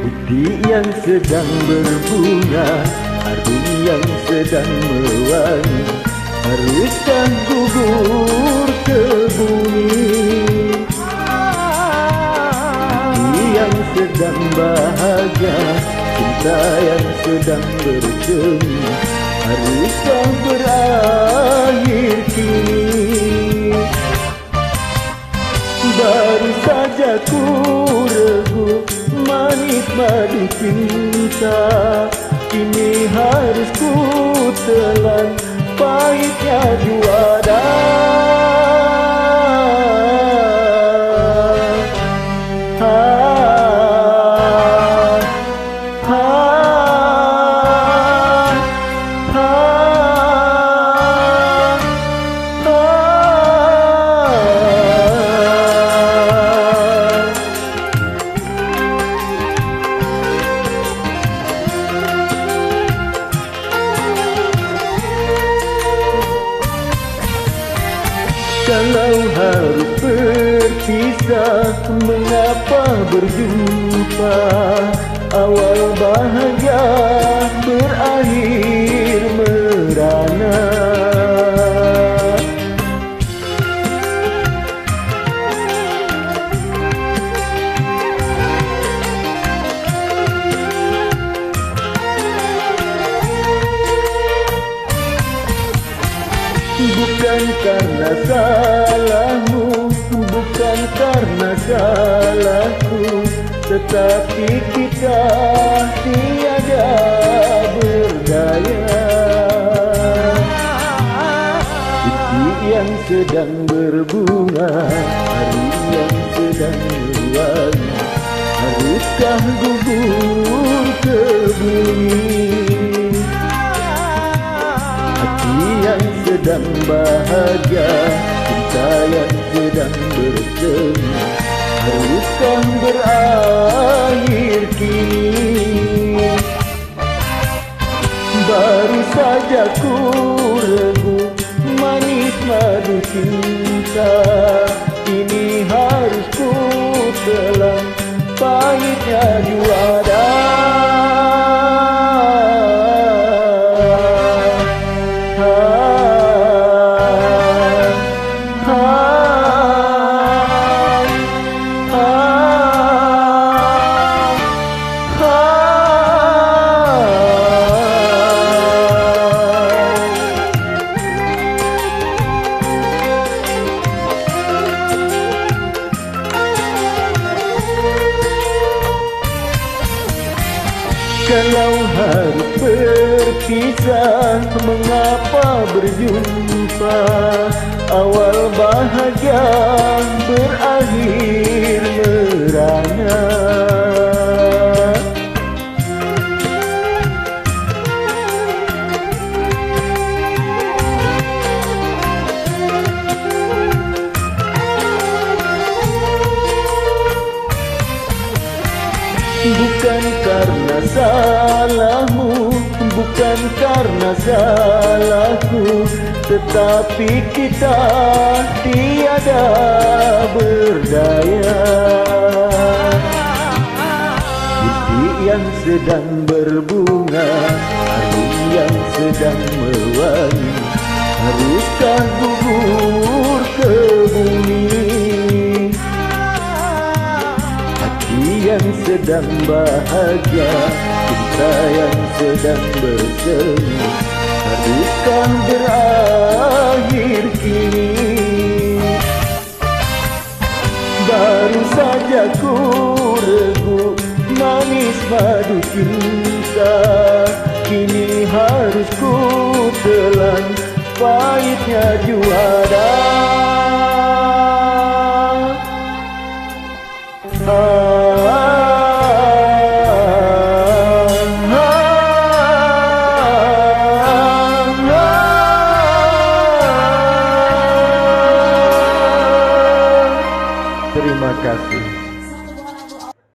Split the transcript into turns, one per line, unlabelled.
Bukti yang sedang berbunga, harum yang sedang mewangi, haruskah gugur ke bumi? Bukti yang sedang bahagia, cinta yang sedang bersemi, haruskah berakhir kini? Baru saja ku regu manis madu cinta, kini harus ku telan pahitnya juara. Kalau harus berpisah, mengapa berjumpa? Awal bahagia berakhir merana. Bukan karena salahmu, bukan karena salahku, tetapi kita tiada berdaya. Bukti yang sedang berbunga, hari yang sedang mewangi, haruskah gugur ke bumi? Yang sedang bahagia, cinta yang sedang bersemi, haruskah berakhir kini? Baru saja ku regu manis madu cinta, kini harus ku telan pahitnya juara. Kalau harus berpisah, mengapa berjumpa? Awal bahagia berakhir merana. Bukan karena salahmu, bukan karena salahku, tetapi kita tiada berdaya. Bukti yang sedang berbunga, harum yang sedang mewangi, haruskah gugur ke bumi? Yang sedang bahagia, cinta yang sedang bersemi, haruskah berakhir kini? Baru saja ku regu manis madu cinta, kini harus ku telan pahitnya juara. Terima kasih.